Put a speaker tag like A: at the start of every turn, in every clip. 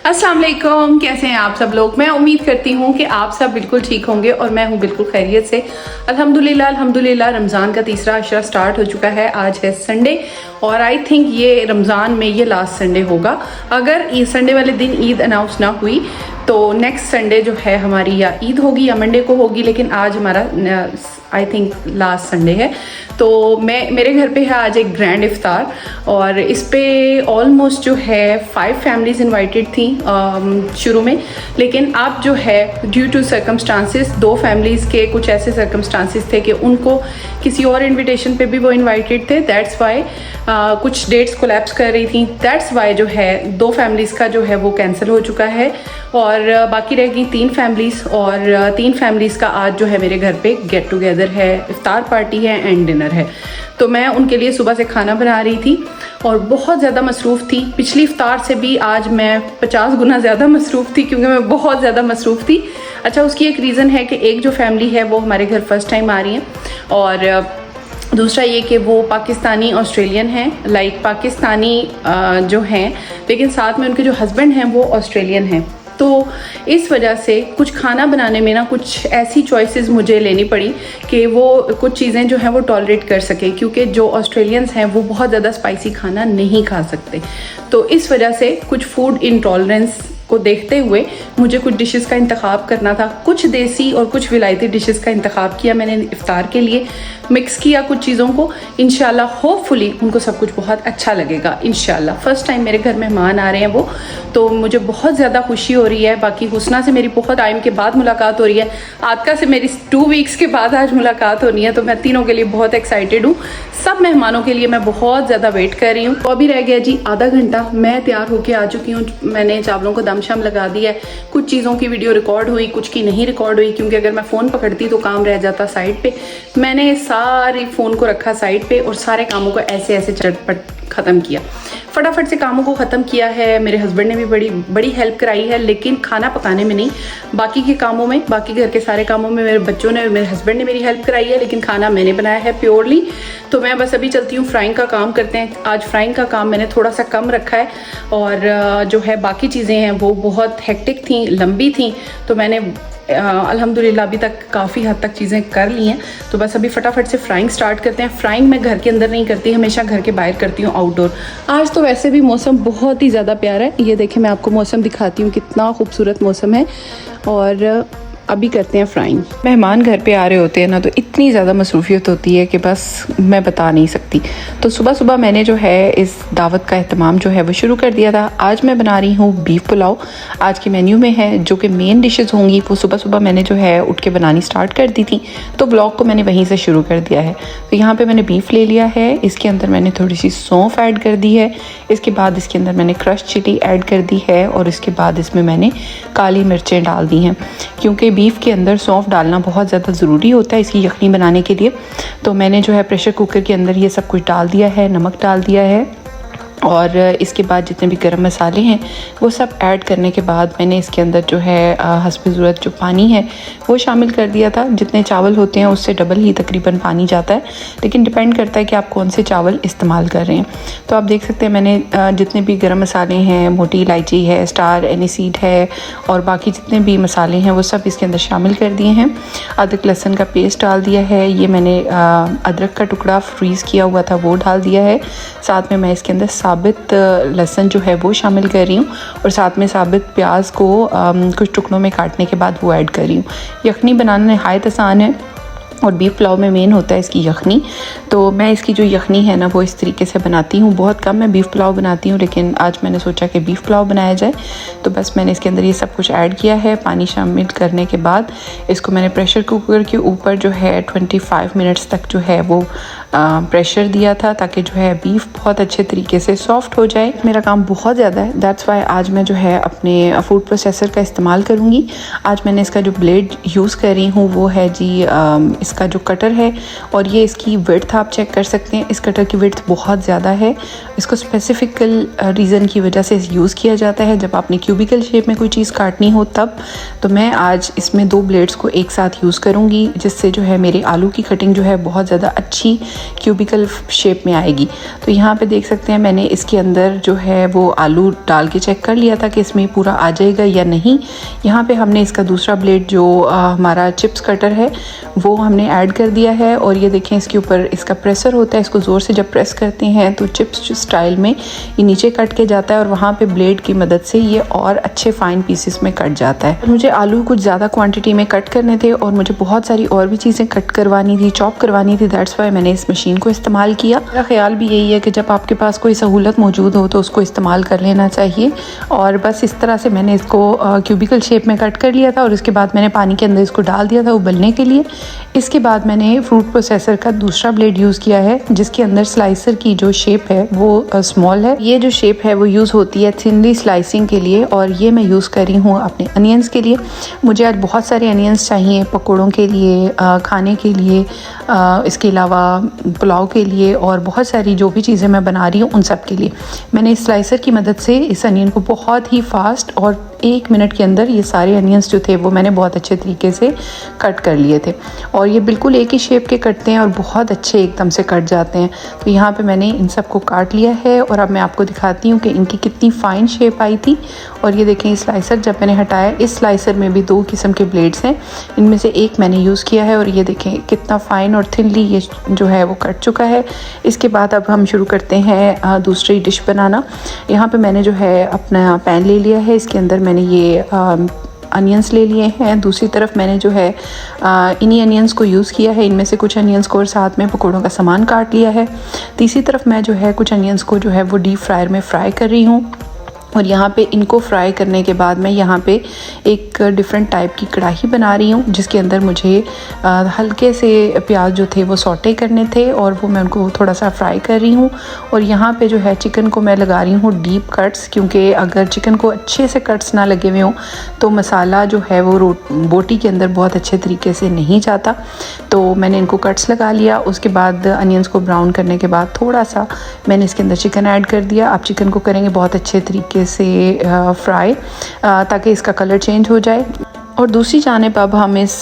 A: अस्सलाम वालेकुम, कैसे हैं आप सब लोग। मैं उम्मीद करती हूँ कि आप सब बिल्कुल ठीक होंगे और मैं हूँ बिल्कुल खैरियत से। अल्हम्दुलिल्लाह रमज़ान का तीसरा अशरा स्टार्ट हो चुका है। आज है संडे और आई थिंक ये रमज़ान में ये लास्ट संडे होगा। अगर संडे वाले दिन ईद अनाउंस ना हुई तो नेक्स्ट संडे जो है हमारी या ईद होगी या मंडे को होगी, लेकिन आज हमारा आई थिंक लास्ट संडे है। तो मेरे घर पे है आज एक ग्रैंड इफ्तार और इस पे ऑलमोस्ट जो है 5 फैमिलीज़ इनवाइटेड थी शुरू में, लेकिन अब जो है ड्यू टू सर्कमस्टांसिस 2 फैमिलीज़ के कुछ ऐसे सर्कमस्टांसिस थे कि उनको किसी और इनविटेशन पे भी वो इनवाइटेड थे। दैट्स वाई कुछ डेट्स कोलैप्स कर रही थी। दैट्स वाई जो है 2 फैमिलीज़ का जो है वो कैंसिल हो चुका है और बाकी रह गई 3 फैमिलीज़ और 3 फैमिलीज़ का आज जो है मेरे घर पे गेट टुगेदर है, इफ्तार पार्टी है एंड डिनर है। तो मैं उनके लिए सुबह से खाना बना रही थी और बहुत ज़्यादा मसरूफ़ थी। पिछली इफ्तार से भी आज मैं 50 गुना ज़्यादा मसरूफ़ थी क्योंकि मैं बहुत ज़्यादा मसरूफ़ थी। अच्छा, उसकी एक रीज़न है कि एक जो फैमिली है वो हमारे घर फर्स्ट टाइम आ रही है और दूसरा ये कि वो पाकिस्तानी ऑस्ट्रेलियन हैं, लाइक पाकिस्तानी जो हैं, लेकिन साथ में उनके जो हस्बैंड हैं वो ऑस्ट्रेलियन हैं। तो इस वजह से कुछ खाना बनाने में ना कुछ ऐसी चॉइसेस मुझे लेनी पड़ी कि वो कुछ चीज़ें जो हैं वो टॉलरेट कर सके, क्योंकि जो ऑस्ट्रेलियंस हैं वो बहुत ज़्यादा स्पाइसी खाना नहीं खा सकते। तो इस वजह से कुछ फूड इंटॉलरेंस को देखते हुए मुझे कुछ डिशेस का इंतखाब करना था। कुछ देसी और कुछ विलायती डिशेस का इंतखाब किया मैंने इफ्तार के लिए, मिक्स किया कुछ चीज़ों को। इंशाल्लाह होपफुली उनको सब कुछ बहुत अच्छा लगेगा। इंशाल्लाह फर्स्ट टाइम मेरे घर मेहमान आ रहे हैं वो, तो मुझे बहुत ज़्यादा खुशी हो रही है। बाकी हुस्ना से मेरी बहुत टाइम के बाद मुलाकात हो रही है, आतिका से मेरी 2 वीक्स के बाद आज मुलाकात होनी है, तो मैं तीनों के लिए बहुत एक्साइटेड हूँ। सब मेहमानों के लिए मैं बहुत ज़्यादा वेट कर रही हूँ। तो अभी रह गया जी आधा घंटा, मैं तैयार होकर आ चुकी हूँ। मैंने चावलों को दमशम लगा दिया है। कुछ चीज़ों की वीडियो रिकॉर्ड हुई, कुछ की नहीं रिकॉर्ड हुई, क्योंकि अगर मैं फ़ोन पकड़ती तो काम रह जाता साइड पे। मैंने सारे फ़ोन को रखा साइड पे और सारे कामों को ऐसे ऐसे चटपट ख़त्म किया, फटाफट से कामों को ख़त्म किया है। मेरे हस्बैंड ने भी बड़ी हेल्प कराई है, लेकिन खाना पकाने में नहीं, बाकी के कामों में, बाकी घर के सारे कामों में मेरे बच्चों ने, मेरे हस्बैंड ने मेरी हेल्प कराई है, लेकिन खाना मैंने बनाया है प्योरली। तो मैं बस अभी चलती हूँ, फ्राइंग का काम करते हैं। आज फ्राइंग का काम मैंने थोड़ा सा कम रखा है और जो है बाकी चीज़ें हैं वो बहुत हेक्टिक थी, लंबी थी, तो मैंने अल्हम्दुलिल्लाह अभी तक काफ़ी हद तक चीज़ें कर ली हैं। तो बस अभी फटाफट से फ्राइंग स्टार्ट करते हैं। फ्राइंग मैं घर के अंदर नहीं करती, हमेशा घर के बाहर करती हूँ, आउटडोर। आज तो वैसे भी मौसम बहुत ही ज़्यादा प्यारा है। ये देखें, मैं आपको मौसम दिखाती हूँ, कितना खूबसूरत मौसम है। और अभी करते हैं फ्राइंग। मेहमान घर पे आ रहे होते हैं ना, तो इतनी ज़्यादा मसरूफियत होती है कि बस मैं बता नहीं सकती। तो सुबह सुबह मैंने जो है इस दावत का एहतमाम जो है वो शुरू कर दिया था। आज मैं बना रही हूँ बीफ पुलाव। आज के मेन्यू में है जो कि मेन डिशेस होंगी, वो सुबह सुबह मैंने जो है उठ के बनानी स्टार्ट कर दी थी, तो ब्लॉग को मैंने वहीं से शुरू कर दिया है। तो यहाँ पर मैंने बीफ ले लिया है, इसके अंदर मैंने थोड़ी सी सौंफ ऐड कर दी है, इसके बाद इसके अंदर मैंने क्रश चिली ऐड कर दी है और इसके बाद इसमें मैंने काली मिर्चें डाल दी हैं, क्योंकि बीफ के अंदर सौंफ डालना बहुत ज़्यादा ज़रूरी होता है इसकी यखनी बनाने के लिए। तो मैंने जो है प्रेशर कुकर के अंदर ये सब कुछ डाल दिया है, नमक डाल दिया है और इसके बाद जितने भी गरम मसाले हैं वो सब ऐड करने के बाद मैंने इसके अंदर जो है हस्ब ज़रूरत जो पानी है वो शामिल कर दिया था। जितने चावल होते हैं उससे डबल ही तकरीबन पानी जाता है, लेकिन डिपेंड करता है कि आप कौन से चावल इस्तेमाल कर रहे हैं। तो आप देख सकते हैं मैंने जितने भी गरम मसाले हैं, मोटी इलायची है, स्टार एनीसीड है और बाकी जितने भी मसाले हैं वो सब इसके अंदर शामिल कर दिए हैं। अदरक लहसुन का पेस्ट डाल दिया है, ये मैंने अदरक का टुकड़ा फ्रीज़ किया हुआ था वो डाल दिया है। साथ में मैं इसके अंदर साबित लहसुन जो है वो शामिल कर रही हूँ और साथ में साबित प्याज को कुछ टुकड़ों में काटने के बाद वो ऐड कर रही हूँ। यखनी बनाना नहायत आसान है और बीफ पुलाव में मेन होता है इसकी यखनी। तो मैं इसकी जो यखनी है ना वो इस तरीके से बनाती हूँ। बहुत कम मैं बीफ पुलाव बनाती हूँ, लेकिन आज मैंने सोचा कि बीफ पुलाव बनाया जाए। तो बस मैंने इसके अंदर ये सब कुछ ऐड किया है। पानी शामिल करने के बाद इसको मैंने प्रेशर कुकर के ऊपर जो है 25 मिनट्स तक जो है वो प्रेशर दिया था, ताकि जो है बीफ बहुत अच्छे तरीके से सॉफ्ट हो जाए। मेरा काम बहुत ज़्यादा है, दैट्स वाई आज मैं जो है अपने फूड प्रोसेसर का इस्तेमाल करूँगी। आज मैंने इसका जो ब्लेड यूज़ कर रही हूँ वो है जी इसका जो कटर है और ये इसकी विड्थ आप चेक कर सकते हैं। इस कटर की विड्थ बहुत ज़्यादा है। इसको स्पेसिफिकल रीज़न की वजह से यूज़ किया जाता है जब आपने क्यूबिकल शेप में कोई चीज़ काटनी हो तब। तो मैं आज इसमें 2 ब्लेड्स को एक साथ यूज़ करूँगी, जिससे जो है मेरे आलू की कटिंग जो है बहुत ज़्यादा अच्छी क्यूबिकल शेप में आएगी। तो यहाँ पे देख सकते हैं मैंने इसके अंदर जो है वो आलू डाल के चेक कर लिया था कि इसमें पूरा आ जाएगा या नहीं। यहाँ पे हमने इसका दूसरा ब्लेड जो हमारा चिप्स कटर है वो हमने ऐड कर दिया है और ये देखें इसके ऊपर इसका प्रेशर होता है। इसको ज़ोर से जब प्रेस करते हैं तो चिप्स स्टाइल में ये नीचे कट के जाता है और वहाँ पे ब्लेड की मदद से ये और अच्छे फाइन पीसेस में कट जाता है। मुझे आलू कुछ ज़्यादा क्वांटिटी में कट करने थे और मुझे बहुत सारी और भी चीज़ें कट करवानी थी, चॉप करवानी थी। दैट्स वाई मैंने इस मशीन को इस्तेमाल किया। मेरा ख्याल भी यही है कि जब आपके पास कोई सहूलत मौजूद हो तो उसको इस्तेमाल कर लेना चाहिए। और बस इस तरह से मैंने इसको क्यूबिकल शेप में कट कर लिया था और उसके बाद मैंने पानी के अंदर इसको डाल दिया था उबलने के लिए। इसके बाद मैंने फ्रूट प्रोसेसर का दूसरा ब्लेड यूज़ किया है जिसके अंदर स्लाइसर की जो शेप है वो स्मॉल है। ये जो शेप है वो यूज़ होती है थिनली स्लाइसिंग के लिए और ये मैं यूज़ कर रही हूँ अपने अनियंस के लिए। मुझे आज बहुत सारे अनियंस चाहिए पकौड़ों के लिए, खाने के लिए, इसके अलावा पुलाव के लिए और बहुत सारी जो भी चीज़ें मैं बना रही हूँ उन सब के लिए। मैंने इस स्लाइसर की मदद से इस अनियन को बहुत ही फास्ट और 1 मिनट के अंदर ये सारे अनियंस जो थे वो मैंने बहुत अच्छे तरीके से कट कर लिए थे और ये बिल्कुल एक ही शेप के कटते हैं और बहुत अच्छे एकदम से कट जाते हैं। तो यहाँ पे मैंने इन सब को काट लिया है और अब मैं आपको दिखाती हूँ कि इनकी कितनी फ़ाइन शेप आई थी। और ये देखें स्लाइसर जब मैंने हटाया, इस स्लाइसर में भी 2 किस्म के ब्लेड्स हैं, इनमें से एक मैंने यूज़ किया है और ये देखें कितना फ़ाइन और थिनली ये जो है वो कट चुका है। इसके बाद अब हम शुरू करते हैं दूसरी डिश बनाना। यहाँ पे मैंने जो है अपना पैन ले लिया है, इसके अंदर मैंने ये अनियंस ले लिए हैं। दूसरी तरफ मैंने जो है इन्हीं अनियंस को यूज़ किया है, इनमें से कुछ अनियंस को और साथ में पकौड़ों का सामान काट लिया है। तीसरी तरफ मैं जो है कुछ अनियंस को जो है वो डीप फ्रायर में फ्राई कर रही हूँ और यहाँ पे इनको फ्राई करने के बाद मैं यहाँ पे एक डिफरेंट टाइप की कढ़ाई बना रही हूँ जिसके अंदर मुझे हल्के से प्याज जो थे वो सौटे करने थे और वो मैं उनको थोड़ा सा फ्राई कर रही हूँ। और यहाँ पे जो है चिकन को मैं लगा रही हूँ डीप कट्स, क्योंकि अगर चिकन को अच्छे से कट्स ना लगे हुए हों तो मसाला जो है वो बोटी के अंदर बहुत अच्छे तरीके से नहीं जाता। तो मैंने इनको कट्स लगा लिया। उसके बाद अनियंस को ब्राउन करने के बाद थोड़ा सा मैंने इसके अंदर चिकन ऐड कर दिया। आप चिकन को करेंगे बहुत अच्छे तरीके से फ्राई ताकि इसका कलर चेंज हो जाए। और दूसरी जानिब अब हम इस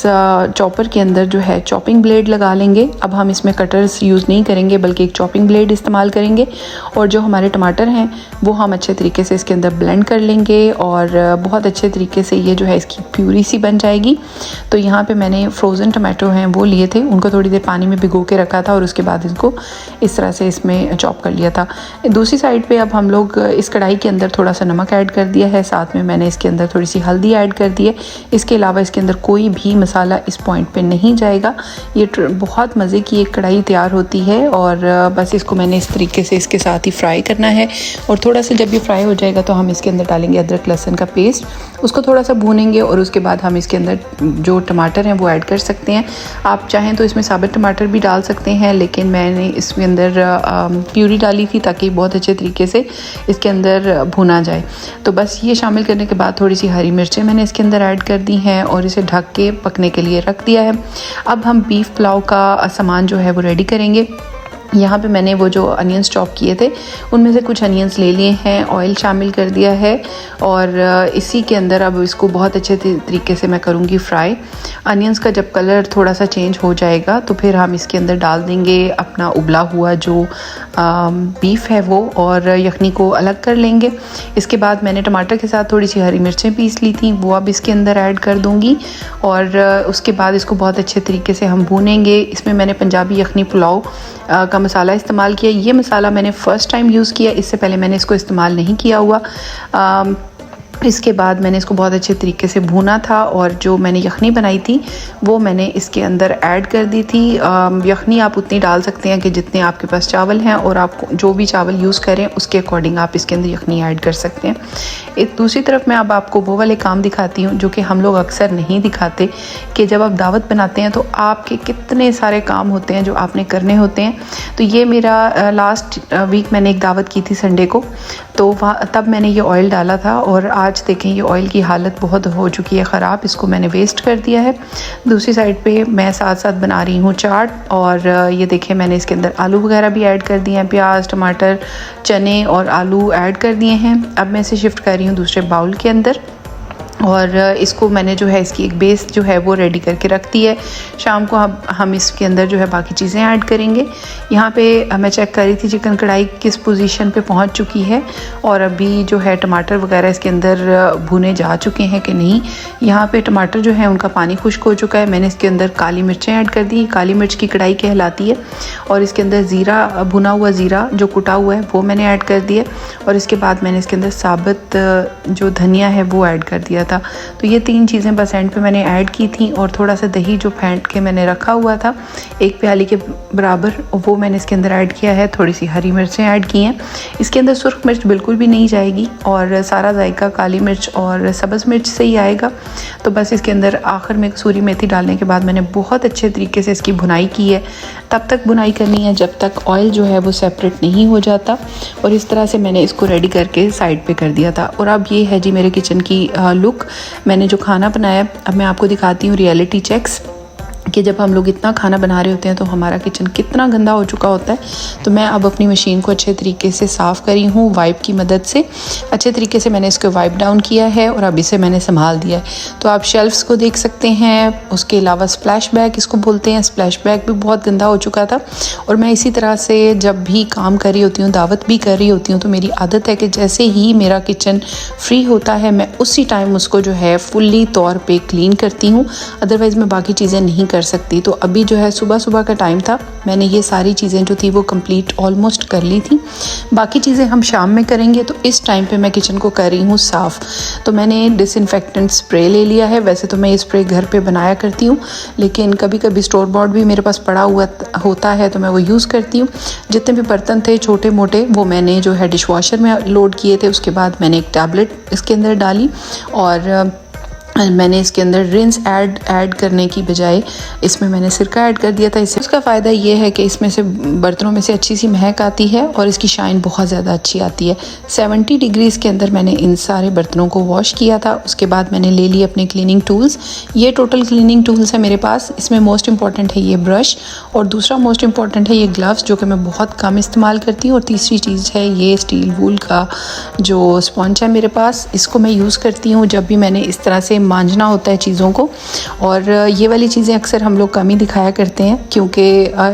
A: चॉपर के अंदर जो है चॉपिंग ब्लेड लगा लेंगे। अब हम इसमें कटर्स यूज़ नहीं करेंगे बल्कि एक चॉपिंग ब्लेड इस्तेमाल करेंगे और जो हमारे टमाटर हैं वो हम अच्छे तरीके से इसके अंदर ब्लेंड कर लेंगे और बहुत अच्छे तरीके से ये जो है इसकी प्यूरी सी बन जाएगी। तो यहाँ पे मैंने फ्रोज़न टमाटो हैं वो लिए थे, उनको थोड़ी देर पानी में भिगो के रखा था और उसके बाद इनको इस तरह से इसमें चॉप कर लिया था। दूसरी साइड पर अब हम लोग इस कढ़ाई के अंदर थोड़ा सा नमक ऐड कर दिया है, साथ में मैंने इसके अंदर थोड़ी सी हल्दी ऐड कर दी है। इसके अलावा इसके अंदर कोई भी मसाला इस पॉइंट पे नहीं जाएगा। ये बहुत मज़े की एक कढ़ाई तैयार होती है और बस इसको मैंने इस तरीके से इसके साथ ही फ्राई करना है। और थोड़ा सा जब ये फ्राई हो जाएगा तो हम इसके अंदर डालेंगे अदरक लहसुन का पेस्ट, उसको थोड़ा सा भूनेंगे और उसके बाद हम इसके अंदर जो टमाटर हैं वो ऐड कर सकते हैं। आप चाहें तो इसमें साबुत टमाटर भी डाल सकते हैं, लेकिन मैंने इसके अंदर प्यूरी डाली थी ताकि बहुत अच्छे तरीके से इसके अंदर भुना जाए। तो बस ये शामिल करने के बाद थोड़ी सी हरी मिर्चें मैंने इसके अंदर ऐड कर दी हैं और इसे ढक के पकने के लिए रख दिया है। अब हम बीफ पुलाव का सामान जो है वो रेडी करेंगे। यहाँ पे मैंने वो जो अनियंस चॉप किए थे उनमें से कुछ अनियंस ले लिए हैं, ऑयल शामिल कर दिया है और इसी के अंदर अब इसको बहुत अच्छे तरीके से मैं करूँगी फ्राई। अनियंस का जब कलर थोड़ा सा चेंज हो जाएगा तो फिर हम इसके अंदर डाल देंगे अपना उबला हुआ जो बीफ है वो और यखनी को अलग कर लेंगे। इसके बाद मैंने टमाटर के साथ थोड़ी सी हरी मिर्चें पीस ली थी, वो अब इसके अंदर ऐड कर दूँगी और उसके बाद इसको बहुत अच्छे तरीके से हम भूनेंगे। इसमें मैंने पंजाबी यखनी पुलाव का मसाला इस्तेमाल किया। ये मसाला मैंने फ़र्स्ट टाइम यूज़ किया, इससे पहले मैंने इसको इस्तेमाल नहीं किया हुआ। इसके बाद मैंने इसको बहुत अच्छे तरीके से भूना था और जो मैंने यखनी बनाई थी वो मैंने इसके अंदर ऐड कर दी थी। यखनी आप उतनी डाल सकते हैं कि जितने आपके पास चावल हैं और आप जो भी चावल यूज़ करें उसके अकॉर्डिंग आप इसके अंदर यखनी ऐड कर सकते हैं। एक दूसरी तरफ मैं अब आपको वो वाले काम दिखाती हूँ जो कि हम लोग अक्सर नहीं दिखाते, कि जब आप दावत बनाते हैं तो आपके कितने सारे काम होते हैं जो आपने करने होते हैं। तो ये मेरा लास्ट वीक मैंने एक दावत की थी संडे को, तो वहाँ तब मैंने ये ऑयल डाला था और आज आज देखें ये ऑयल की हालत बहुत हो चुकी है ख़राब, इसको मैंने वेस्ट कर दिया है। दूसरी साइड पे मैं साथ साथ बना रही हूँ चाट, और ये देखें मैंने इसके अंदर आलू वगैरह भी ऐड कर दिए हैं, प्याज टमाटर चने और आलू ऐड कर दिए हैं। अब मैं इसे शिफ्ट कर रही हूँ दूसरे बाउल के अंदर, और इसको मैंने जो है इसकी एक बेस जो है वो रेडी करके रख दी है। शाम को हम इसके अंदर जो है बाकी चीज़ें ऐड करेंगे। यहाँ पे मैं चेक कर रही थी चिकन कढ़ाई किस पोजीशन पे पहुँच चुकी है, और अभी जो है टमाटर वगैरह इसके अंदर भुने जा चुके हैं कि नहीं। यहाँ पे टमाटर जो है उनका पानी खुश्क हो चुका है। मैंने इसके अंदर काली मिर्चें ऐड कर दी, काली मिर्च की कढ़ाई कहलाती है। और इसके अंदर ज़ीरा, भुना हुआ ज़ीरा जो कुटा हुआ है वो मैंने ऐड कर दिया, और इसके बाद मैंने इसके अंदर साबुत जो धनिया है वो ऐड कर दिया था। तो ये 3 चीज़ें बस एंड पे मैंने ऐड की थी, और थोड़ा सा दही जो फेंट के मैंने रखा हुआ था 1 प्याली के बराबर, वो मैंने इसके अंदर ऐड किया है। थोड़ी सी हरी मिर्चें ऐड की हैं। इसके अंदर सुर्ख मिर्च बिल्कुल भी नहीं जाएगी, और सारा जायका काली मिर्च और सब्ज़ मिर्च से ही आएगा। तो बस इसके अंदर आखिर में कसूरी मेथी डालने के बाद मैंने बहुत अच्छे तरीके से इसकी भुनाई की है। तब तक भुनाई करनी है जब तक ऑयल जो है वो सेपरेट नहीं हो जाता, और इस तरह से मैंने इसको रेडी करके साइड पे कर दिया था। और अब ये है जी मेरे किचन की लुक। मैंने जो खाना बनाया, अब मैं आपको दिखाती हूँ रियलिटी चेक्स कि जब हम लोग इतना खाना बना रहे होते हैं तो हमारा किचन कितना गंदा हो चुका होता है। तो मैं अब अपनी मशीन को अच्छे तरीके से साफ़ करी हूँ वाइप की मदद से। अच्छे तरीके से मैंने इसको वाइप डाउन किया है, और अब इसे मैंने संभाल दिया है। तो आप शेल्फ्स को देख सकते हैं। उसके अलावा स्प्लैश बैग इसको बोलते हैं, स्प्लैश बैग भी बहुत गंदा हो चुका था। और मैं इसी तरह से जब भी काम कर रही होती हूँ, दावत भी कर रही होती हूँ, तो मेरी आदत है कि जैसे ही मेरा किचन फ्री होता है मैं उसी टाइम उसको जो है फुल्ली तौर पर क्लीन करती हूँ। अदरवाइज़ मैं बाकी चीज़ें नहीं कर सकती। तो अभी जो है सुबह सुबह का टाइम था, मैंने ये सारी चीज़ें जो थी वो कंप्लीट ऑलमोस्ट कर ली थी। बाकी चीज़ें हम शाम में करेंगे। तो इस टाइम पे मैं किचन को कर रही हूँ साफ़। तो मैंने डिसइंफेक्टेंट स्प्रे ले लिया है। वैसे तो मैं ये स्प्रे घर पे बनाया करती हूँ, लेकिन कभी कभी स्टोर बॉर्ड भी मेरे पास पड़ा हुआ होता है तो मैं वो यूज़ करती हूँ। जितने भी बर्तन थे छोटे मोटे वो मैंने जो है डिशवॉशर में लोड किए थे। उसके बाद मैंने एक टैबलेट इसके अंदर डाली, और मैंने इसके अंदर रिंस ऐड करने की बजाय इसमें मैंने सिरका ऐड कर दिया था। इससे उसका फ़ायदा ये है कि इसमें से बर्तनों में से अच्छी सी महक आती है, और इसकी शाइन बहुत ज़्यादा अच्छी आती है। 70 डिग्रीज़ के अंदर मैंने इन सारे बर्तनों को वॉश किया था। उसके बाद मैंने ले लिए अपने क्लीनिंग टूल्स। ये टोटल क्लीनिंग टूल्स है मेरे पास। इसमें मोस्ट इंपॉर्टेंट है ये ब्रश, और दूसरा मोस्ट इंपॉर्टेंट है ये ग्लव्स जो कि मैं बहुत कम इस्तेमाल करती हूँ। और तीसरी चीज़ है ये स्टील वूल का जो स्पॉन्ज है मेरे पास, इसको मैं यूज़ करती हूँ जब भी मैंने इस तरह से मांजना होता है चीज़ों को। और ये वाली चीज़ें अक्सर हम लोग कम ही दिखाया करते हैं, क्योंकि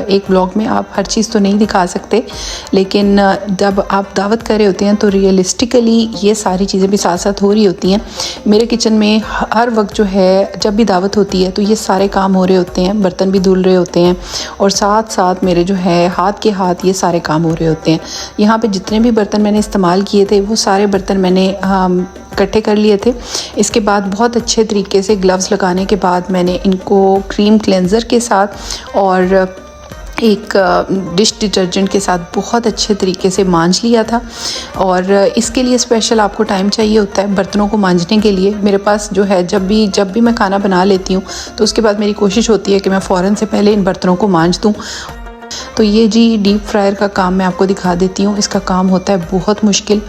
A: एक ब्लॉग में आप हर चीज़ तो नहीं दिखा सकते, लेकिन जब आप दावत कर रहे होते हैं तो रियलिस्टिकली ये सारी चीज़ें भी साथ साथ हो रही होती हैं। मेरे किचन में हर वक्त जो है जब भी दावत होती है तो ये सारे काम हो रहे होते हैं, बर्तन भी धुल रहे होते हैं, और साथ साथ मेरे जो है हाथ के हाथ ये सारे काम हो रहे होते हैं। यहाँ पे जितने भी बर्तन मैंने इस्तेमाल किए थे वो सारे बर्तन मैंने इकट्ठे कर लिए थे। इसके बाद बहुत अच्छे तरीके से ग्लव्स लगाने के बाद मैंने इनको क्रीम क्लेंज़र के साथ और एक डिश डिटर्जेंट के साथ बहुत अच्छे तरीके से मांज लिया था। और इसके लिए स्पेशल आपको टाइम चाहिए होता है बर्तनों को मांजने के लिए। मेरे पास जो है जब भी मैं खाना बना लेती हूँ तो उसके बाद मेरी कोशिश होती है कि मैं फ़ौरन से पहले इन बर्तनों को मांज दूँ। तो ये जी डीप फ्रायर का काम मैं आपको दिखा देती हूँ। इसका काम होता है बहुत मुश्किल।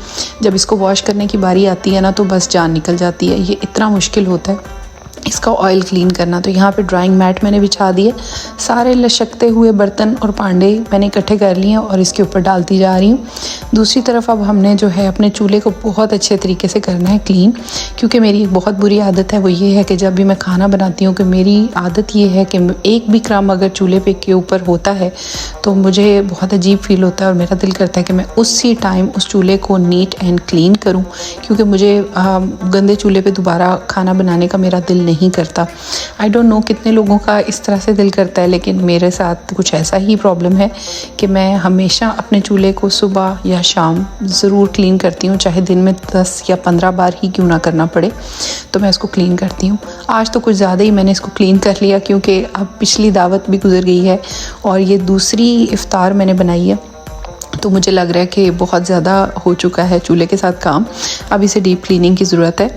A: जब इसको वॉश करने की बारी आती है ना तो बस जान निकल जाती है। ये इतना मुश्किल होता है इसका ऑयल क्लीन करना। तो यहाँ पे ड्राइंग मैट मैंने बिछा दिए। सारे लचकते हुए बर्तन और पांडे मैंने इकट्ठे कर लिए और इसके ऊपर डालती जा रही हूँ। दूसरी तरफ अब हमने जो है अपने चूल्हे को बहुत अच्छे तरीके से करना है क्लीन, क्योंकि मेरी एक बहुत बुरी आदत है, वो ये है कि जब भी मैं खाना बनाती हूँ कि मेरी आदत ये है कि एक भी क्रम अगर चूल्हे पे के ऊपर होता है तो मुझे बहुत अजीब फील होता है और मेरा दिल करता है कि मैं उसी टाइम उस चूल्हे को नीट एंड क्लीन करूँ, क्योंकि मुझे गंदे चूल्हे पे दोबारा खाना बनाने का मेरा दिल नहीं करता। आई डोंट नो कितने लोगों का इस तरह से दिल करता है, लेकिन मेरे साथ कुछ ऐसा ही प्रॉब्लम है कि मैं हमेशा अपने चूल्हे को सुबह या शाम ज़रूर क्लीन करती हूँ, चाहे दिन में 10 या 15 बार ही क्यों ना करना पड़े, तो मैं इसको क्लीन करती हूँ। आज तो कुछ ज़्यादा ही मैंने इसको क्लीन कर लिया, क्योंकि अब पिछली दावत भी गुजर गई है और ये दूसरी इफ्तार मैंने बनाई है। तो मुझे लग रहा है कि बहुत ज़्यादा हो चुका है चूल्हे के साथ काम, अब इसे डीप क्लीनिंग की ज़रूरत है।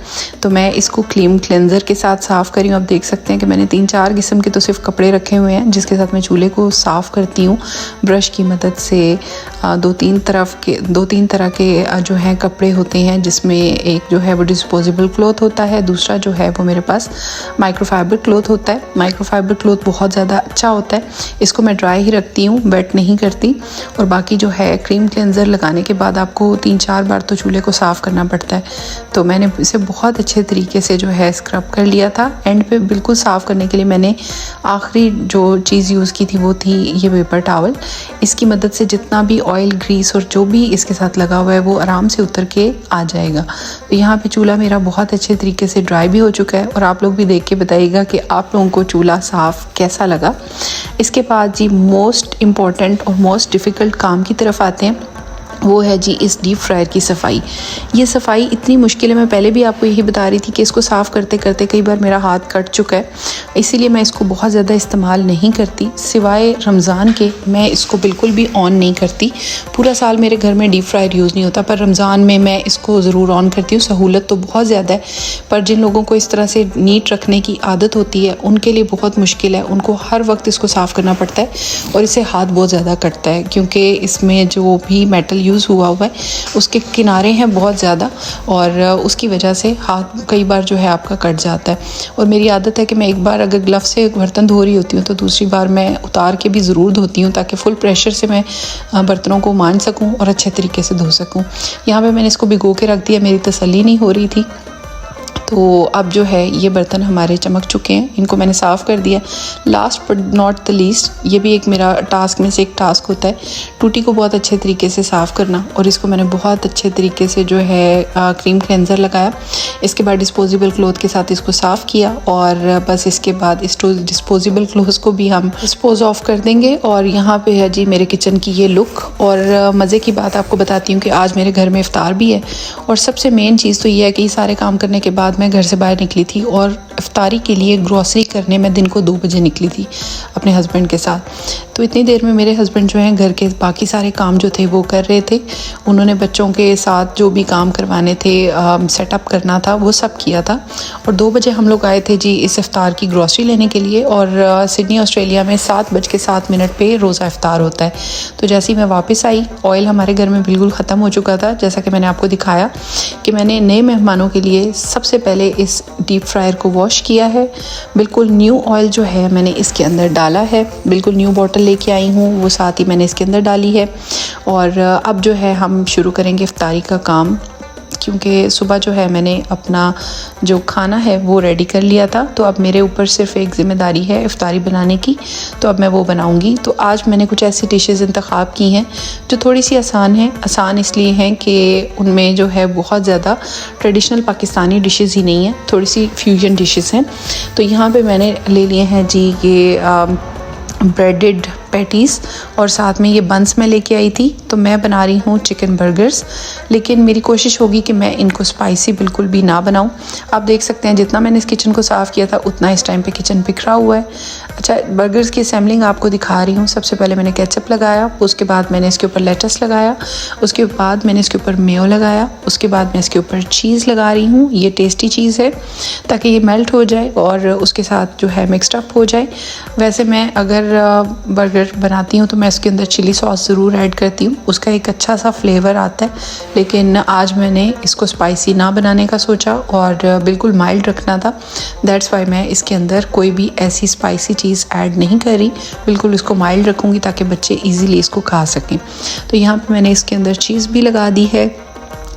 A: तो मैं इसको क्लेंजर के साथ साफ़ करी हूँ। आप देख सकते हैं कि मैंने 3-4 किस्म के तो सिर्फ कपड़े रखे हुए हैं जिसके साथ मैं चूल्हे को साफ़ करती हूँ ब्रश की मदद से। 2-3 तरह के जो हैं कपड़े होते हैं, जिसमें एक जो है वो डिस्पोजेबल क्लॉथ होता है, दूसरा जो है वो मेरे पास माइक्रोफाइबर क्लॉथ होता है। माइक्रोफाइबर क्लॉथ बहुत ज़्यादा अच्छा होता है, इसको मैं ड्राई ही रखती हूँ, वेट नहीं करती। और बाकी जो है क्रीम क्लेंजर लगाने के बाद आपको 3-4 बार तो चूल्हे को साफ़ करना पड़ता है। तो मैंने इसे बहुत अच्छे तरीके से जो है स्क्रब कर लिया था। एंड पे बिल्कुल साफ़ करने के लिए मैंने आखिरी जो चीज़ यूज़ की थी वो थी ये पेपर टॉवल। इसकी मदद से जितना भी ऑयल, ग्रीस और जो भी इसके साथ लगा हुआ है वो आराम से उतर के आ जाएगा। तो यहाँ पे चूल्हा मेरा बहुत अच्छे तरीके से ड्राई भी हो चुका है और आप लोग भी देख के बताइएगा कि आप लोगों को चूल्हा साफ़ कैसा लगा। इसके बाद जी मोस्ट इम्पॉर्टेंट और मोस्ट डिफ़िकल्ट काम की तरफ आते हैं, वो है जी इस डीप फ्रायर की सफाई। ये सफाई इतनी मुश्किल है, मैं पहले भी आपको यही बता रही थी कि इसको साफ़ करते करते कई बार मेरा हाथ कट चुका है, इसीलिए मैं इसको बहुत ज़्यादा इस्तेमाल नहीं करती। सिवाय रमज़ान के मैं इसको बिल्कुल भी ऑन नहीं करती। पूरा साल मेरे घर में डीप फ्रायर यूज़ नहीं होता, पर रमज़ान में मैं इसको ज़रूर ऑन करती हूँ। सहूलत तो बहुत ज़्यादा है, पर जिन लोगों को इस तरह से नीट रखने की आदत होती है उनके लिए बहुत मुश्किल है, उनको हर वक्त इसको साफ़ करना पड़ता है और इससे हाथ बहुत ज़्यादा कटता है, क्योंकि इसमें जो भी मेटल यूज़ हुआ है उसके किनारे हैं बहुत ज़्यादा और उसकी वजह से हाथ कई बार जो है आपका कट जाता है। और मेरी आदत है कि मैं एक बार अगर ग्लव से बर्तन धो रही होती हूँ तो दूसरी बार मैं उतार के भी ज़रूर धोती हूँ, ताकि फुल प्रेशर से मैं बर्तनों को मांज सकूँ और अच्छे तरीके से धो सकूँ। यहाँ पे मैंने इसको भिगो के रख दिया, मेरी तसल्ली नहीं हो रही थी। तो अब जो है ये बर्तन हमारे चमक चुके हैं, इनको मैंने साफ़ कर दिया। Last but not the least, ये भी एक मेरा टास्क में से एक टास्क होता है, टूटी को बहुत अच्छे तरीके से साफ़ करना। और इसको मैंने बहुत अच्छे तरीके से जो है क्रीम क्लेंजर लगाया। इसके बाद डिस्पोजेबल क्लॉथ के साथ इसको साफ़ किया और बस इसके बाद इस डिस्पोजेबल क्लॉथ को भी हम डिस्पोज ऑफ कर देंगे। और यहाँ पे है जी मेरे किचन की ये लुक। और मज़े की बात आपको बताती हूँ कि आज मेरे घर में इफ्तार भी है। और सबसे मेन चीज़ तो ये है कि ये सारे काम करने के बाद मैं घर से बाहर निकली थी और इफ्तारी के लिए ग्रॉसरी करने मैं दिन को 2 बजे निकली थी अपने हस्बैंड के साथ। तो इतनी देर में मेरे हस्बैंड जो हैं घर के बाकी सारे काम जो थे वो कर रहे थे। उन्होंने बच्चों के साथ जो भी काम करवाने थे, सेटअप करना था, वो सब किया था। और 2 बजे हम लोग आए थे जी इस इफ्तार की ग्रॉसरी लेने के लिए। और सिडनी ऑस्ट्रेलिया में 7:07 पे रोज़ा इफ्तार होता है। तो जैसे ही मैं वापस आई, ऑयल हमारे घर में बिल्कुल ख़त्म हो चुका था। जैसा कि मैंने आपको दिखाया कि मैंने नए मेहमानों के लिए सबसे पहले इस डीप फ्रायर को वॉश किया है। बिल्कुल न्यू ऑयल जो है मैंने इसके अंदर डाला है, बिल्कुल न्यू बॉटल लेके आई हूँ, वो साथ ही मैंने इसके अंदर डाली है। और अब जो है हम शुरू करेंगे इफ्तारी का काम, क्योंकि सुबह जो है मैंने अपना जो खाना है वो रेडी कर लिया था। तो अब मेरे ऊपर सिर्फ एक ज़िम्मेदारी है इफ्तारी बनाने की, तो अब मैं वो बनाऊंगी। तो आज मैंने कुछ ऐसी डिशेज़ इंतखाब की हैं जो थोड़ी सी आसान हैं। आसान इसलिए हैं कि उनमें जो है बहुत ज़्यादा ट्रेडिशनल पाकिस्तानी डिशेज़ ही नहीं है, थोड़ी सी फ्यूजन डिशेज़ हैं। तो यहाँ पे मैंने ले लिए हैं जी ये ब्रेडेड पैटीज़ और साथ में ये बंस मैं लेके आई थी। तो मैं बना रही हूँ चिकन बर्गर्स, लेकिन मेरी कोशिश होगी कि मैं इनको स्पाइसी बिल्कुल भी ना बनाऊँ। आप देख सकते हैं जितना मैंने इस किचन को साफ़ किया था उतना इस टाइम पे किचन बिखरा हुआ है। अच्छा, बर्गर्स की असेंबलिंग आपको दिखा रही हूँ। सबसे पहले मैंने केचप लगाया, उसके बाद मैंने इसके ऊपर लेटस लगाया, उसके बाद मैंने इसके ऊपर मेयो लगाया, उसके बाद मैं इसके ऊपर चीज़ लगा रही हूँ। ये टेस्टी चीज़ है ताकि ये मेल्ट हो जाए और उसके साथ जो है मिक्सड अप हो जाए। वैसे मैं अगर बर्गर बनाती हूँ तो मैं इसके अंदर चिली सॉस ज़रूर ऐड करती हूँ, उसका एक अच्छा सा फ्लेवर आता है। लेकिन आज मैंने इसको स्पाइसी ना बनाने का सोचा और बिल्कुल माइल्ड रखना था। दैट्स वाई मैं इसके अंदर कोई भी ऐसी स्पाइसी चीज़ ऐड नहीं करी, बिल्कुल इसको माइल्ड रखूँगी ताकि बच्चे ईज़िली इसको खा सकें। तो यहाँ पर मैंने इसके अंदर चीज़ भी लगा दी है,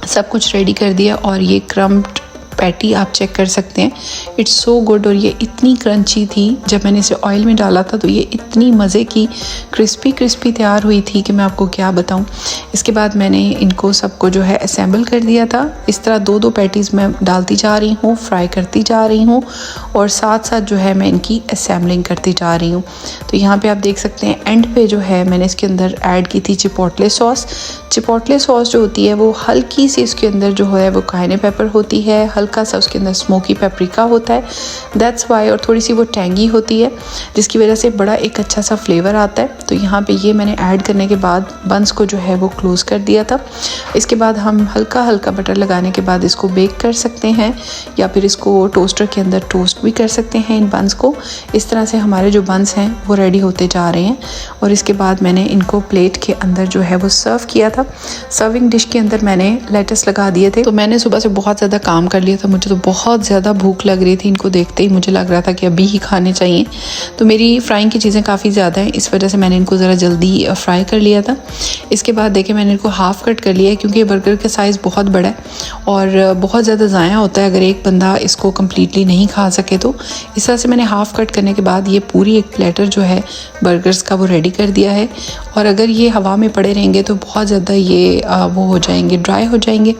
A: सब कुछ रेडी कर दिया। और ये क्रम्प्ड पैटी आप चेक कर सकते हैं, इट्स सो गुड। और ये इतनी क्रंची थी, जब मैंने इसे ऑयल में डाला था तो ये इतनी मज़े की क्रिस्पी क्रिस्पी तैयार हुई थी कि मैं आपको क्या बताऊं। इसके बाद मैंने इनको सबको जो है असेंबल कर दिया था। इस तरह 2-2 पैटीज़ मैं डालती जा रही हूँ, फ्राई करती जा रही हूँ और साथ साथ जो है मैं इनकी असेंबलिंग करती जा रही हूँ। तो यहाँ पर आप देख सकते हैं एंड पे जो है मैंने इसके अंदर ऐड की थी चिपोटले सॉस। चिपोटले सॉस जो होती है वो हल्की सी इसके अंदर जो है वो कायने पेपर होती है, हल्का सा उसके अंदर स्मोकी पेपरिका होता है, दैट्स वाई। और थोड़ी सी वो टेंगी होती है जिसकी वजह से बड़ा एक अच्छा सा फ्लेवर आता है। तो यहाँ पे ये मैंने ऐड करने के बाद बंस को जो है वो क्लोज़ कर दिया था। इसके बाद हम हल्का हल्का बटर लगाने के बाद इसको बेक कर सकते हैं या फिर इसको टोस्टर के अंदर टोस्ट भी कर सकते हैं इन बंस को। इस तरह से हमारे जो बंस हैं वो रेडी होते जा रहे हैं। और इसके बाद मैंने इनको प्लेट के अंदर जो है वो सर्व किया था। सर्विंग डिश के अंदर मैंने लेटस लगा दिए थे। तो मैंने सुबह से बहुत ज़्यादा काम कर लिया था, मुझे तो बहुत ज़्यादा भूख लग रही थी। इनको देखते ही मुझे लग रहा था कि अभी ही खाने चाहिए। तो मेरी फ्राइंग की चीज़ें काफ़ी ज़्यादा हैं, इस वजह से मैंने इनको ज़रा जल्दी फ्राई कर लिया था। इसके बाद देखिए मैंने इनको हाफ़ कट कर लिया है क्योंकि बर्गर का साइज़ बहुत बड़ा है और बहुत ज़्यादा ज़ाया होता है अगर एक बंदा इसको कम्प्लीटली नहीं खा सके। तो इस तरह से मैंने हाफ़ कट करने के बाद ये पूरी एक प्लेटर जो है बर्गर्स का वो रेडी कर दिया है। और अगर ये हवा में पड़े रहेंगे तो बहुत ज़्यादा ये वो हो जाएंगे, ड्राई हो जाएंगे।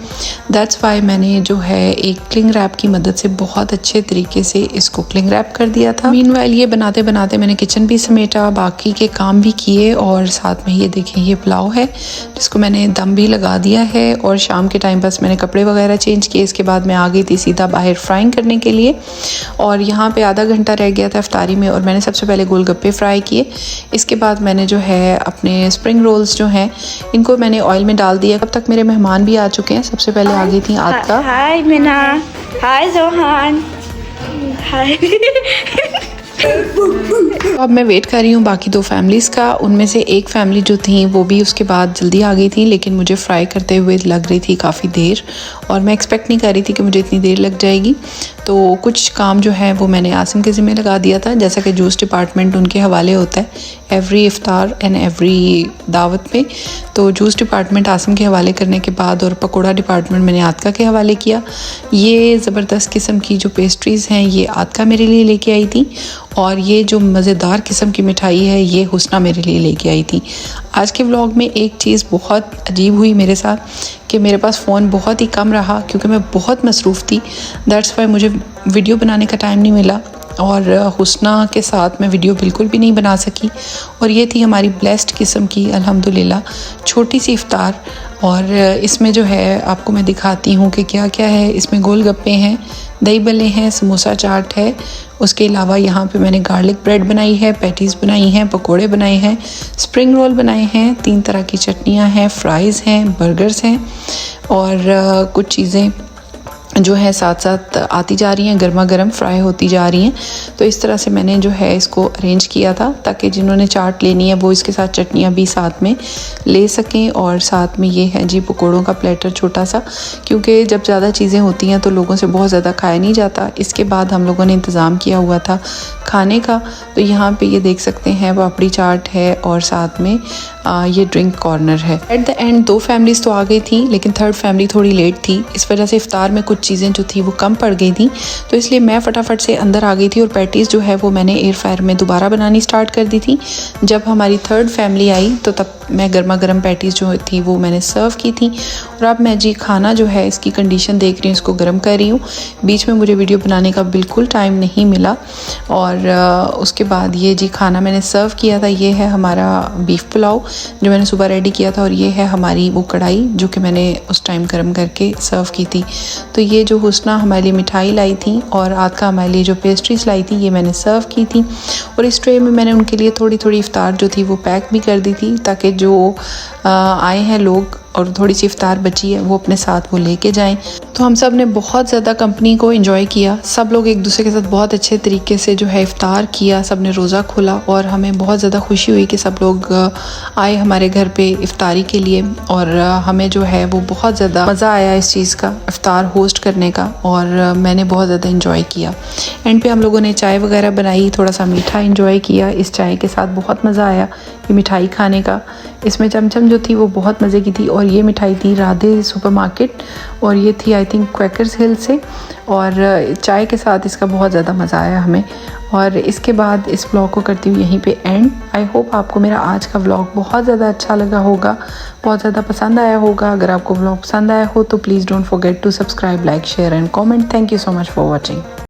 A: दैट्स वाई मैंने जो है एक क्लिंग रैप की मदद से बहुत अच्छे तरीके से इसको क्लिंग रैप कर दिया था। मीनवाइल ये बनाते बनाते मैंने किचन भी समेटा, बाकी के काम भी किए और साथ में ये देखें ये पुलाव है जिसको मैंने दम भी लगा दिया है। और शाम के टाइम बस मैंने कपड़े वगैरह चेंज किए। इसके बाद मैं आ गई थी सीधा बाहर फ्राइंग करने के लिए और यहाँ पे आधा घंटा रह गया था इफ्तारी में और मैंने सबसे पहले गोलगप्पे फ्राई किए। इसके बाद मैंने जो है अपने स्प्रिंग रोल्स जो हैं इनको मैंने ऑयल में डाल दिया। अब तक मेरे मेहमान भी आ चुके हैं। सबसे पहले आ गई थी आदका।
B: हाय मीना, हाय जोहान, हाय।
A: अब मैं वेट कर रही हूँ बाकी दो फैमिलीज़ का। उनमें से एक फैमिली जो थी वो भी उसके बाद जल्दी आ गई थी, लेकिन मुझे फ्राई करते हुए लग रही थी काफ़ी देर और मैं एक्सपेक्ट नहीं कर रही थी कि मुझे इतनी देर लग जाएगी। तो कुछ काम जो है वो मैंने आसिम के ज़िम्मे लगा दिया था। जैसा कि जूस डिपार्टमेंट उनके हवाले होता है एवरी इफ्तार एंड एवरी दावत में, तो जूस डिपार्टमेंट आसिम के हवाले करने के बाद और पकोड़ा डिपार्टमेंट मैंने आदका के हवाले किया। ये ज़बरदस्त किस्म की जो पेस्ट्रीज़ हैं ये आदका मेरे लिए लेके आई थी और ये जो मज़ेदार किस्म की मिठाई है ये हुस्ना मेरे लिए लेके आई थी। आज के व्लॉग में एक चीज़ बहुत अजीब हुई मेरे साथ कि मेरे पास फ़ोन बहुत ही कम रहा क्योंकि मैं बहुत मसरूफ़ थी। दैट्स वाई मुझे वीडियो बनाने का टाइम नहीं मिला और हुस्ना के साथ मैं वीडियो बिल्कुल भी नहीं बना सकी। और ये थी हमारी ब्लेस्ड किस्म की अल्हम्दुलिल्लाह छोटी सी इफ्तार। और इसमें जो है आपको मैं दिखाती हूँ कि क्या क्या है। इसमें गोलगप्पे हैं, दही बल्ले हैं, समोसा चाट है, उसके अलावा यहाँ पे मैंने गार्लिक ब्रेड बनाई है, पैटीज़ बनाई हैं, पकोड़े बनाए हैं, स्प्रिंग रोल बनाए हैं, 3 तरह की चटनियाँ हैं, फ्राइज़ हैं, बर्गर्स हैं और कुछ चीज़ें जो है साथ साथ आती जा रही हैं, गर्मा गर्म फ्राई होती जा रही हैं। तो इस तरह से मैंने जो है इसको अरेंज किया था ताकि जिन्होंने चाट लेनी है वो इसके साथ चटनियाँ भी साथ में ले सकें। और साथ में ये है जी पकोड़ों का प्लेटर छोटा सा, क्योंकि जब ज़्यादा चीज़ें होती हैं तो लोगों से बहुत ज़्यादा खाया नहीं जाता। इसके बाद हम लोगों ने इंतज़ाम किया हुआ था खाने का। तो यहाँ पे ये देख सकते हैं पापड़ी चाट है और साथ में ये ड्रिंक कॉर्नर है। एट द एंड 2 फैमिलीज़ तो आ गई थी लेकिन 3rd फैमिली थोड़ी लेट थी, इस वजह से इफ्तार में कुछ चीज़ें जो थी वो कम पड़ गई थी। तो इसलिए मैं फटाफट से अंदर आ गई थी और पैटीज़ जो है वो मैंने एयर फ्रायर में दोबारा बनानी स्टार्ट कर दी थी। जब हमारी 3rd फैमिली आई तो तब मैं गर्मा गर्म पैटीज़ जो थी वो मैंने सर्व की थी। और अब मैं जी खाना जो है इसकी कंडीशन देख रही हूँ, इसको गर्म कर रही हूँ। बीच में मुझे वीडियो बनाने का बिल्कुल टाइम नहीं मिला। और उसके बाद ये जी खाना मैंने सर्व किया था। ये है हमारा बीफ पुलाव जो मैंने सुबह रेडी किया था और ये है हमारी वो कढ़ाई जो कि मैंने उस टाइम गर्म करके सर्व की थी। तो ये जो हुस्ना हमारे लिए मिठाई लाई थी और आदका हमारे लिए जो पेस्ट्रीज लाई थी ये मैंने सर्व की थी। और इस ट्रे में मैंने उनके लिए थोड़ी थोड़ी इफ्तार जो थी वो पैक भी कर दी थी ताकि जो आए हैं लोग और थोड़ी सी इफ्तार बची है वो अपने साथ वो लेके जाएं। तो हम सब ने बहुत ज़्यादा कंपनी को एंजॉय किया। सब लोग एक दूसरे के साथ बहुत अच्छे तरीके से जो है इफ्तार किया, सब ने रोज़ा खोला और हमें बहुत ज़्यादा खुशी हुई कि सब लोग आए हमारे घर पे इफ्तारी के लिए। और हमें जो है वो बहुत ज़्यादा मज़ा आया इस चीज़ का, इफ्तार होस्ट करने का, और मैंने बहुत ज़्यादा इंजॉय किया। एंड पे हम लोगों ने चाय वगैरह बनाई, थोड़ा सा मीठा इंजॉय किया। इस चाय के साथ बहुत मज़ा आया ये मिठाई खाने का। इसमें चमचम जो थी वो बहुत मज़े की थी। और ये मिठाई थी राधे सुपरमार्केट और ये थी आई थिंक क्वैकर्स हिल से। और चाय के साथ इसका बहुत ज़्यादा मज़ा आया हमें। और इसके बाद इस व्लॉग को करती हूँ यहीं पे एंड। आई होप आपको मेरा आज का व्लॉग बहुत ज़्यादा अच्छा लगा होगा, बहुत ज़्यादा पसंद आया होगा। अगर आपको व्लॉग पसंद आया हो तो please don't forget to subscribe, like, share and comment. Thank you so much for watching.